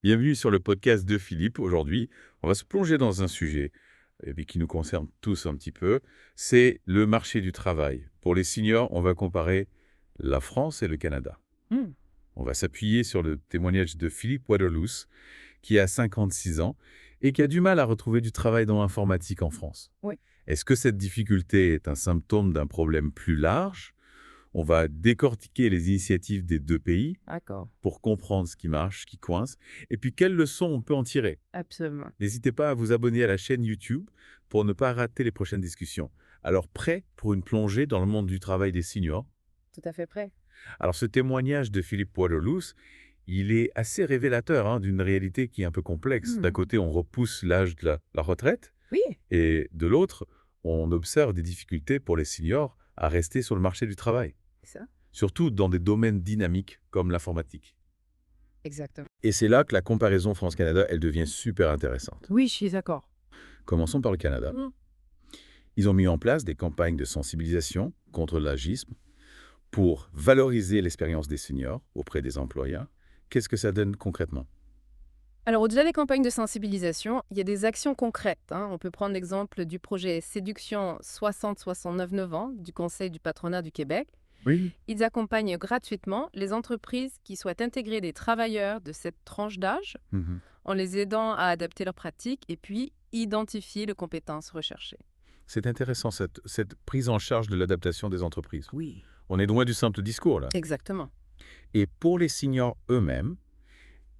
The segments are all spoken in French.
Bienvenue sur le podcast de Philippe. Aujourd'hui, on va se plonger dans un sujet qui nous concerne tous un petit peu. C'est le marché du travail. Pour les seniors, on va comparer la France et le Canada. Mmh. On va s'appuyer sur le témoignage de Philippe Waterloos, qui a 56 ans et qui a du mal à retrouver du travail dans l'informatique en France. Oui. Est-ce que cette difficulté est un symptôme d'un problème plus large? On va décortiquer les initiatives des deux pays D'accord, pour comprendre ce qui marche, ce qui coince, et puis quelles leçons on peut en tirer. absolument. N'hésitez pas à vous abonner à la chaîne YouTube pour ne pas rater les prochaines discussions. Alors, prêt pour une plongée dans le monde du travail des seniors? Tout à fait prêt. Alors, ce témoignage de Philippe Waterloos, il est assez révélateur d'une réalité qui est un peu complexe. D'un Mmh. côté, on repousse l'âge de la retraite, Oui, et de l'autre, on observe des difficultés pour les seniors à rester sur le marché du travail, c'est ça. surtout dans des domaines dynamiques comme l'informatique. Exactement. Et c'est là que la comparaison France-Canada, elle devient super intéressante. Oui, je suis d'accord. Commençons par le Canada. Mmh. Ils ont mis en place des campagnes de sensibilisation contre l'agisme pour valoriser l'expérience des seniors auprès des employeurs. Qu'est-ce que ça donne concrètement? Alors, au-delà des campagnes de sensibilisation, il y a des actions concrètes, hein. On peut prendre l'exemple du projet Séduction 60-69 ans du Conseil du patronat du Québec. Oui. Ils accompagnent gratuitement les entreprises qui souhaitent intégrer des travailleurs de cette tranche d'âge Mhm. en les aidant à adapter leurs pratiques et puis identifier les compétences recherchées. C'est intéressant, cette prise en charge de l'adaptation des entreprises. Oui. On est loin du simple discours, là. Exactement. Et pour les seniors eux-mêmes,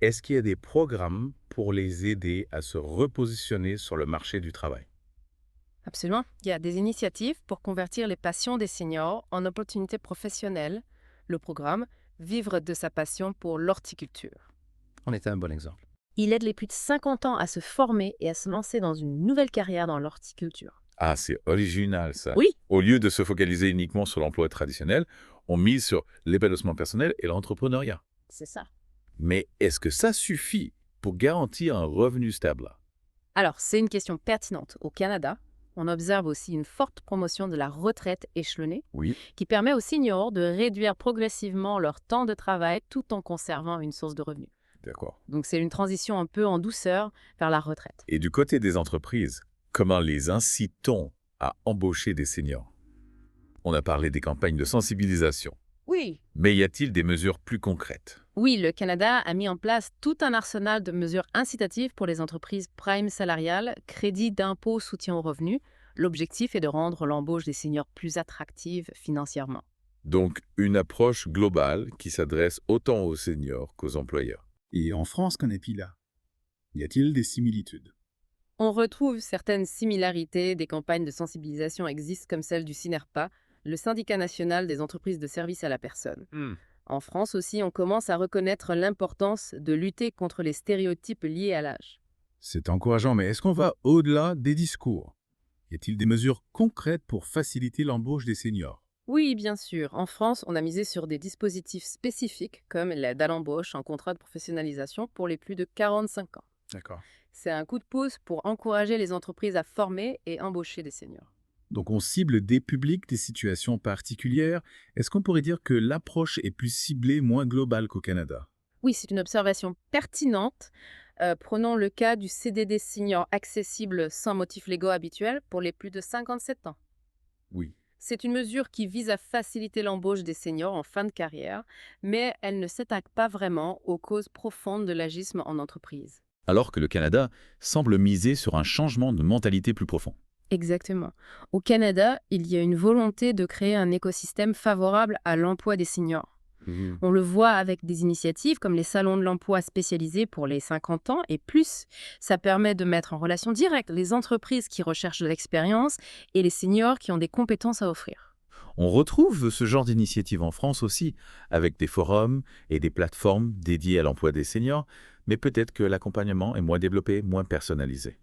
est-ce qu'il y a des programmes pour les aider à se repositionner sur le marché du travail? Absolument. Il y a des initiatives pour convertir les passions des seniors en opportunités professionnelles. Le programme Vivre de sa passion pour l'horticulture. On est un bon exemple. Il aide les plus de 50 ans à se former et à se lancer dans une nouvelle carrière dans l'horticulture. Ah, c'est original, ça. Oui, Au lieu de se focaliser uniquement sur l'emploi traditionnel, on mise sur l'épanouissement personnel et l'entrepreneuriat. c'est ça. Mais est-ce que ça suffit pour garantir un revenu stable? Alors, c'est une question pertinente. Au Canada, on observe aussi une forte promotion de la retraite échelonnée Oui, qui permet aux seniors de réduire progressivement leur temps de travail tout en conservant une source de revenus. d'accord. Donc, c'est une transition un peu en douceur vers la retraite. Et du côté des entreprises, comment les incitons à embaucher des seniors? On a parlé des campagnes de sensibilisation. Oui. Mais y a-t-il des mesures plus concrètes? Oui, le Canada a mis en place tout un arsenal de mesures incitatives pour les entreprises prime salariales, crédit d'impôt, soutien aux revenus. L'objectif est de rendre l'embauche des seniors plus attractive financièrement. Donc, une approche globale qui s'adresse autant aux seniors qu'aux employeurs. Et en France, qu'en est-il là? Y a-t-il des similitudes? On retrouve certaines similarités. Des campagnes de sensibilisation existent comme celle du CINERPA, le syndicat national des entreprises de services à la personne. En France aussi, on commence à reconnaître l'importance de lutter contre les stéréotypes liés à l'âge. C'est encourageant, mais est-ce qu'on va au-delà des discours? Y a-t-il des mesures concrètes pour faciliter l'embauche des seniors? Oui, bien sûr. En France, on a misé sur des dispositifs spécifiques comme l'aide à l'embauche en contrat de professionnalisation pour les plus de 45 ans. D'accord. C'est un coup de pouce pour encourager les entreprises à former et embaucher des seniors. Donc on cible des publics, des situations particulières. Est-ce qu'on pourrait dire que l'approche est plus ciblée, moins globale qu'au Canada? Oui, c'est une observation pertinente. Prenons le cas du CDD senior accessible sans motifs légaux habituels pour les plus de 57 ans. Oui. C'est une mesure qui vise à faciliter l'embauche des seniors en fin de carrière, mais elle ne s'attaque pas vraiment aux causes profondes de l'agisme en entreprise. Alors que le Canada semble miser sur un changement de mentalité plus profond. Exactement. Au Canada, il y a une volonté de créer un écosystème favorable à l'emploi des seniors. On le voit avec des initiatives comme les salons de l'emploi spécialisés pour les 50 ans et plus. Ça permet de mettre en relation directe les entreprises qui recherchent de l'expérience et les seniors qui ont des compétences à offrir. On retrouve ce genre d'initiative en France aussi, avec des forums et des plateformes dédiées à l'emploi des seniors, mais peut-être que l'accompagnement est moins développé, moins personnalisé.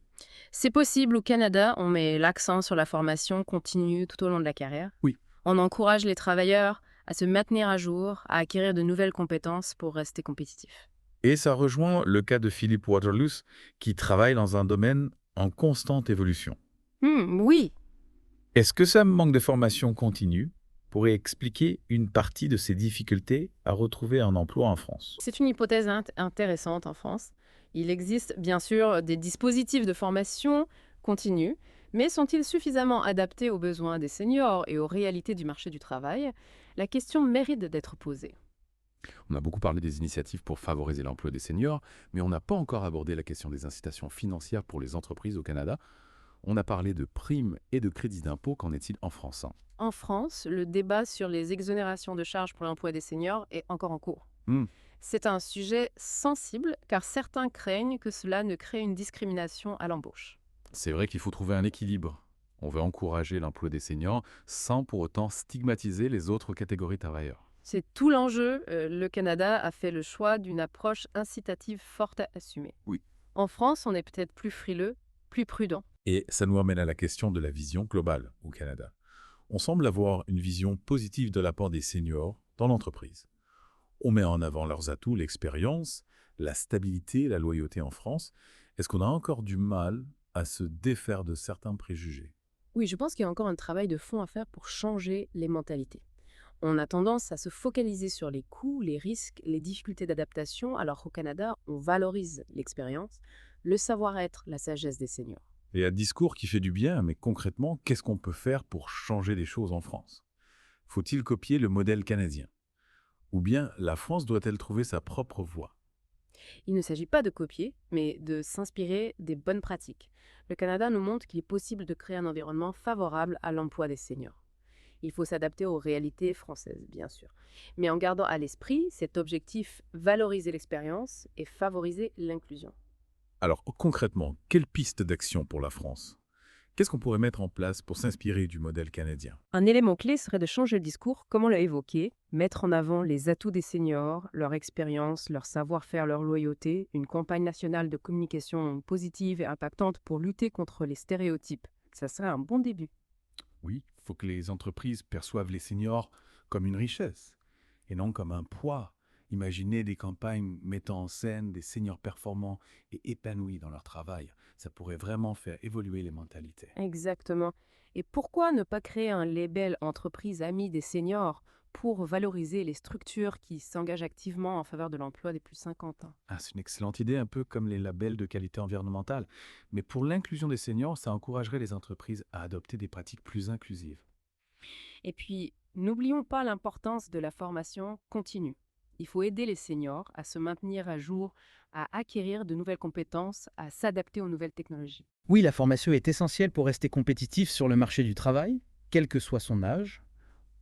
C'est possible au Canada, on met l'accent sur la formation continue tout au long de la carrière. Oui. On encourage les travailleurs à se maintenir à jour, à acquérir de nouvelles compétences pour rester compétitifs. Et ça rejoint le cas de Philippe Waterloos, qui travaille dans un domaine en constante évolution. Oui, Est-ce que ce manque de formation continue pourrait expliquer une partie de ces difficultés à retrouver un emploi en France? c'est une hypothèse intéressante en France. Il existe bien sûr des dispositifs de formation continue, mais sont-ils suffisamment adaptés aux besoins des seniors et aux réalités du marché du travail? La question mérite d'être posée. On a beaucoup parlé des initiatives pour favoriser l'emploi des seniors, mais on n'a pas encore abordé la question des incitations financières pour les entreprises au Canada. On a parlé de primes et de crédits d'impôt. Qu'en est-il en France? En France, le débat sur les exonérations de charges pour l'emploi des seniors est encore en cours. Hmm, C'est un sujet sensible car certains craignent que cela ne crée une discrimination à l'embauche. C'est vrai qu'il faut trouver un équilibre. On veut encourager l'emploi des seniors sans pour autant stigmatiser les autres catégories de travailleurs. C'est tout l'enjeu. Le Canada a fait le choix d'une approche incitative forte à assumer. Oui. En France, on est peut-être plus frileux, plus prudent. Et ça nous amène à la question de la vision globale au Canada. On semble avoir une vision positive de l'apport des seniors dans l'entreprise. On met en avant leurs atouts, l'expérience, la stabilité, la loyauté en France. Est-ce qu'on a encore du mal à se défaire de certains préjugés? Oui, je pense qu'il y a encore un travail de fond à faire pour changer les mentalités. On a tendance à se focaliser sur les coûts, les risques, les difficultés d'adaptation, alors qu'au Canada, on valorise l'expérience, le savoir-être, la sagesse des seniors. Il y a un discours qui fait du bien, mais concrètement, qu'est-ce qu'on peut faire pour changer les choses en France? Faut-il copier le modèle canadien? Ou bien la France doit-elle trouver sa propre voie? Il ne s'agit pas de copier, mais de s'inspirer des bonnes pratiques. Le Canada nous montre qu'il est possible de créer un environnement favorable à l'emploi des seniors. Il faut s'adapter aux réalités françaises, bien sûr. Mais en gardant à l'esprit cet objectif, valoriser l'expérience et favoriser l'inclusion. Alors concrètement, quelle piste d'action pour la France? Qu'est-ce qu'on pourrait mettre en place pour s'inspirer du modèle canadien? Un élément clé serait de changer le discours, comme on l'a évoqué, mettre en avant les atouts des seniors, leur expérience, leur savoir-faire, leur loyauté, une campagne nationale de communication positive et impactante pour lutter contre les stéréotypes. Ça serait un bon début. Oui, il faut que les entreprises perçoivent les seniors comme une richesse et non comme un poids. Imaginez des campagnes mettant en scène des seniors performants et épanouis dans leur travail. Ça pourrait vraiment faire évoluer les mentalités. Exactement. Et pourquoi ne pas créer un label entreprise amie des seniors pour valoriser les structures qui s'engagent activement en faveur de l'emploi des plus de 50 ans? Ah, c'est une excellente idée, un peu comme les labels de qualité environnementale. Mais pour l'inclusion des seniors, ça encouragerait les entreprises à adopter des pratiques plus inclusives. Et puis, n'oublions pas l'importance de la formation continue. Il faut aider les seniors à se maintenir à jour, à acquérir de nouvelles compétences, à s'adapter aux nouvelles technologies. Oui, la formation est essentielle pour rester compétitif sur le marché du travail, quel que soit son âge.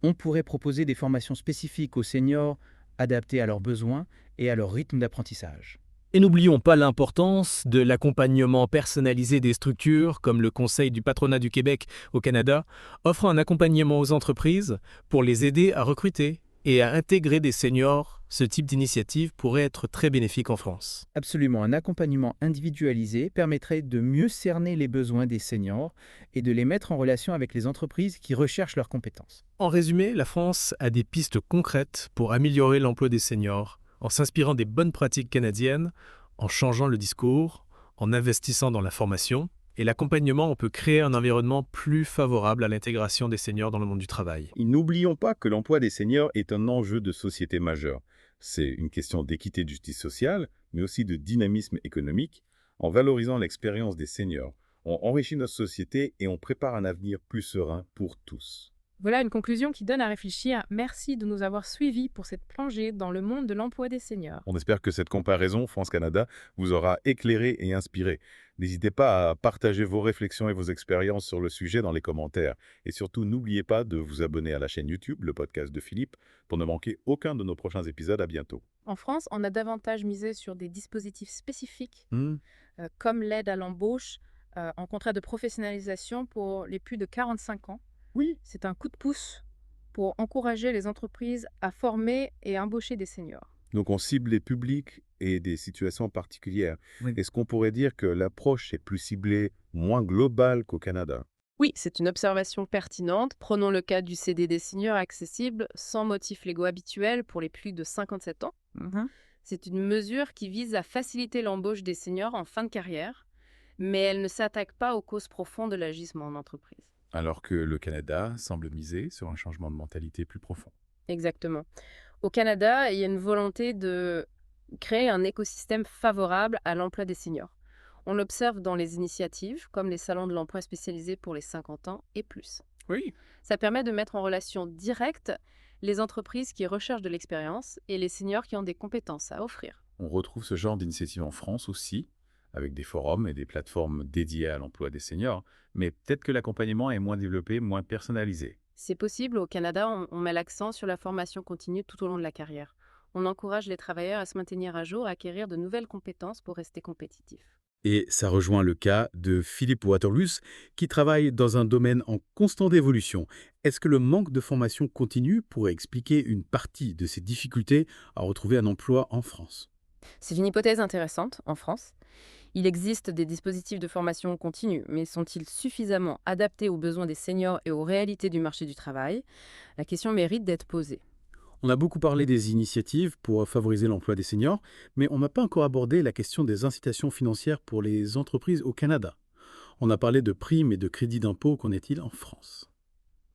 On pourrait proposer des formations spécifiques aux seniors, adaptées à leurs besoins et à leur rythme d'apprentissage. Et n'oublions pas l'importance de l'accompagnement personnalisé des structures, comme le Conseil du patronat du Québec au Canada, offrant un accompagnement aux entreprises pour les aider à recruter et à intégrer des seniors. Ce type d'initiative pourrait être très bénéfique en France. Absolument, un accompagnement individualisé permettrait de mieux cerner les besoins des seniors et de les mettre en relation avec les entreprises qui recherchent leurs compétences. En résumé, la France a des pistes concrètes pour améliorer l'emploi des seniors, en s'inspirant des bonnes pratiques canadiennes, en changeant le discours, en investissant dans la formation et l'accompagnement. On peut créer un environnement plus favorable à l'intégration des seniors dans le monde du travail. Et n'oublions pas que l'emploi des seniors est un enjeu de société majeur. C'est une question d'équité et de justice sociale, mais aussi de dynamisme économique. En valorisant l'expérience des seniors, on enrichit notre société et on prépare un avenir plus serein pour tous. Voilà une conclusion qui donne à réfléchir. Merci de nous avoir suivis pour cette plongée dans le monde de l'emploi des seniors. On espère que cette comparaison France-Canada vous aura éclairé et inspiré. N'hésitez pas à partager vos réflexions et vos expériences sur le sujet dans les commentaires. Et surtout, n'oubliez pas de vous abonner à la chaîne YouTube, le podcast de Philippe, pour ne manquer aucun de nos prochains épisodes. À bientôt. En France, on a davantage misé sur des dispositifs spécifiques, comme l'aide à l'embauche en contrat de professionnalisation pour les plus de 45 ans. Oui. C'est un coup de pouce pour encourager les entreprises à former et embaucher des seniors. Donc on cible les publics et des situations particulières. Oui. Est-ce qu'on pourrait dire que l'approche est plus ciblée, moins globale qu'au Canada? Oui, c'est une observation pertinente. Prenons le cas du CDD senior accessible sans motifs légaux habituels pour les plus de 57 ans. C'est une mesure qui vise à faciliter l'embauche des seniors en fin de carrière, mais elle ne s'attaque pas aux causes profondes de l'agisme en entreprise. Alors que le Canada semble miser sur un changement de mentalité plus profond. Exactement. Au Canada, il y a une volonté Créer un écosystème favorable à l'emploi des seniors. On l'observe dans les initiatives, comme les salons de l'emploi spécialisés pour les 50 ans et plus. Oui. Ça permet de mettre en relation directe les entreprises qui recherchent de l'expérience et les seniors qui ont des compétences à offrir. On retrouve ce genre d'initiative en France aussi, avec des forums et des plateformes dédiées à l'emploi des seniors, mais peut-être que l'accompagnement est moins développé, moins personnalisé. C'est possible, au Canada, on met l'accent sur la formation continue tout au long de la carrière. On encourage les travailleurs à se maintenir à jour, à acquérir de nouvelles compétences pour rester compétitifs. Et ça rejoint le cas de Philippe Waterloo, qui travaille dans un domaine en constante évolution. Est-ce que le manque de formation continue pourrait expliquer une partie de ces difficultés à retrouver un emploi en France? C'est une hypothèse intéressante en France. Il existe des dispositifs de formation continue, mais sont-ils suffisamment adaptés aux besoins des seniors et aux réalités du marché du travail? La question mérite d'être posée. On a beaucoup parlé des initiatives pour favoriser l'emploi des seniors, mais on n'a pas encore abordé la question des incitations financières pour les entreprises au Canada. On a parlé de primes et de crédits d'impôt, qu'en est-il en France?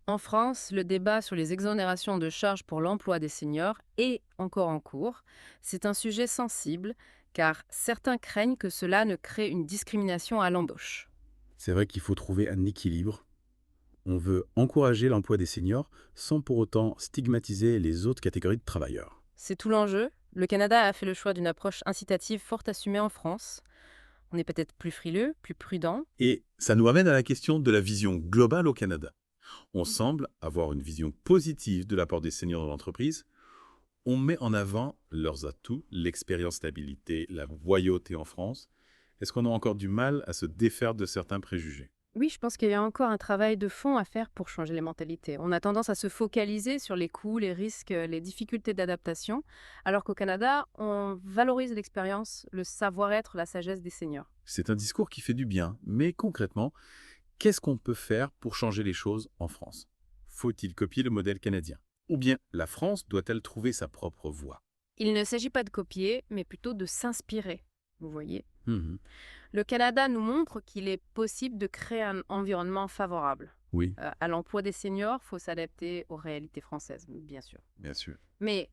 En France, le débat sur les exonérations de charges pour l'emploi des seniors est encore en cours. C'est un sujet sensible, car certains craignent que cela ne crée une discrimination à l'embauche. C'est vrai qu'il faut trouver un équilibre. On veut encourager l'emploi des seniors sans pour autant stigmatiser les autres catégories de travailleurs. C'est tout l'enjeu. Le Canada a fait le choix d'une approche incitative fort assumée en France. On est peut-être plus frileux, plus prudent. Et ça nous amène à la question de la vision globale au Canada. On semble avoir une vision positive de l'apport des seniors dans l'entreprise. On met en avant leurs atouts, l'expérience, stabilité, la loyauté en France. Est-ce qu'on a encore du mal à se défaire de certains préjugés? Oui, je pense qu'il y a encore un travail de fond à faire pour changer les mentalités. On a tendance à se focaliser sur les coûts, les risques, les difficultés d'adaptation, alors qu'au Canada, on valorise l'expérience, le savoir-être, la sagesse des seniors. C'est un discours qui fait du bien, mais concrètement, qu'est-ce qu'on peut faire pour changer les choses en France? Faut-il copier le modèle canadien? Ou bien la France doit-elle trouver sa propre voie? Il ne s'agit pas de copier, mais plutôt de s'inspirer. Vous voyez? Mhm. Le Canada nous montre qu'il est possible de créer un environnement favorable. Oui, À l'emploi des seniors, il faut s'adapter aux réalités françaises, bien sûr. bien sûr. Mais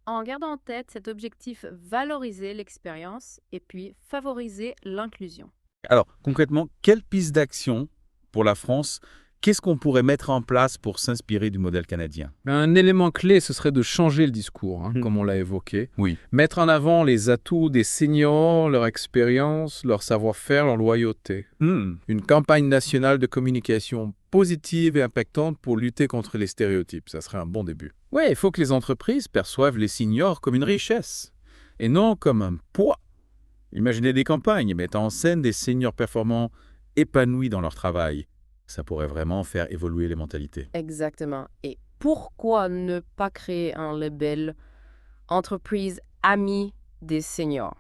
en gardant en tête cet objectif, valoriser l'expérience et puis favoriser l'inclusion. Alors, concrètement, quelle piste d'action pour la France? Qu'est-ce qu'on pourrait mettre en place pour s'inspirer du modèle canadien? Un élément clé, ce serait de changer le discours, comme on l'a évoqué. Oui. Mettre en avant les atouts des seniors, leur expérience, leur savoir-faire, leur loyauté. Une campagne nationale de communication positive et impactante pour lutter contre les stéréotypes. Ça serait un bon début. Oui, il faut que les entreprises perçoivent les seniors comme une richesse et non comme un poids. Imaginez des campagnes mettant en scène des seniors performants épanouis dans leur travail. Ça pourrait vraiment faire évoluer les mentalités. Exactement. Et pourquoi ne pas créer un label entreprise amie des seniors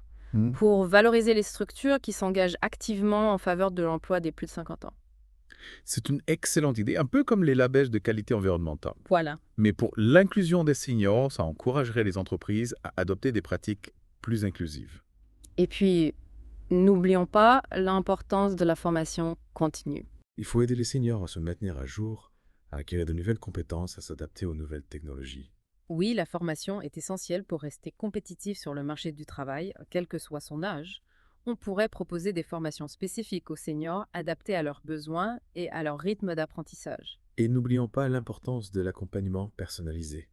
pour valoriser les structures qui s'engagent activement en faveur de l'emploi des plus de 50 ans? C'est une excellente idée, un peu comme les labels de qualité environnementale. Voilà. Mais pour l'inclusion des seniors, ça encouragerait les entreprises à adopter des pratiques plus inclusives. Et puis, n'oublions pas l'importance de la formation continue. Il faut aider les seniors à se maintenir à jour, à acquérir de nouvelles compétences, à s'adapter aux nouvelles technologies. Oui, la formation est essentielle pour rester compétitif sur le marché du travail, quel que soit son âge. On pourrait proposer des formations spécifiques aux seniors, adaptées à leurs besoins et à leur rythme d'apprentissage. Et n'oublions pas l'importance de l'accompagnement personnalisé.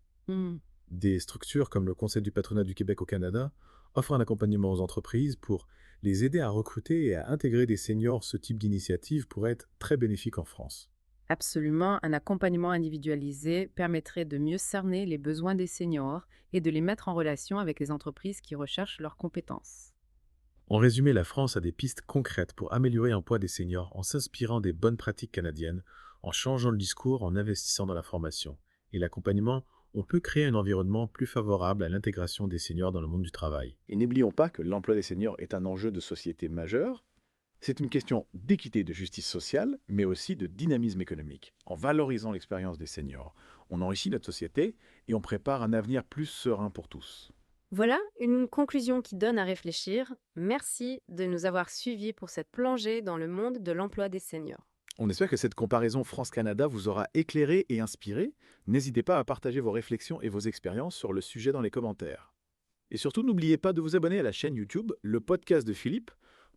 Des structures comme le Conseil du patronat du Québec au Canada offrent un accompagnement aux entreprises pour les aider à recruter et à intégrer des seniors. Ce type d'initiative pourrait être très bénéfique en France. Absolument, un accompagnement individualisé permettrait de mieux cerner les besoins des seniors et de les mettre en relation avec les entreprises qui recherchent leurs compétences. En résumé, la France a des pistes concrètes pour améliorer l'emploi des seniors en s'inspirant des bonnes pratiques canadiennes, en changeant le discours, en investissant dans la formation. Et l'accompagnement, on peut créer un environnement plus favorable à l'intégration des seniors dans le monde du travail. Et n'oublions pas que l'emploi des seniors est un enjeu de société majeur. C'est une question d'équité et de justice sociale, mais aussi de dynamisme économique. En valorisant l'expérience des seniors, on enrichit notre société et on prépare un avenir plus serein pour tous. Voilà une conclusion qui donne à réfléchir. Merci de nous avoir suivis pour cette plongée dans le monde de l'emploi des seniors. On espère que cette comparaison France-Canada vous aura éclairé et inspiré. N'hésitez pas à partager vos réflexions et vos expériences sur le sujet dans les commentaires. Et surtout, n'oubliez pas de vous abonner à la chaîne YouTube, le podcast de Philippe,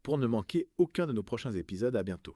pour ne manquer aucun de nos prochains épisodes. À bientôt.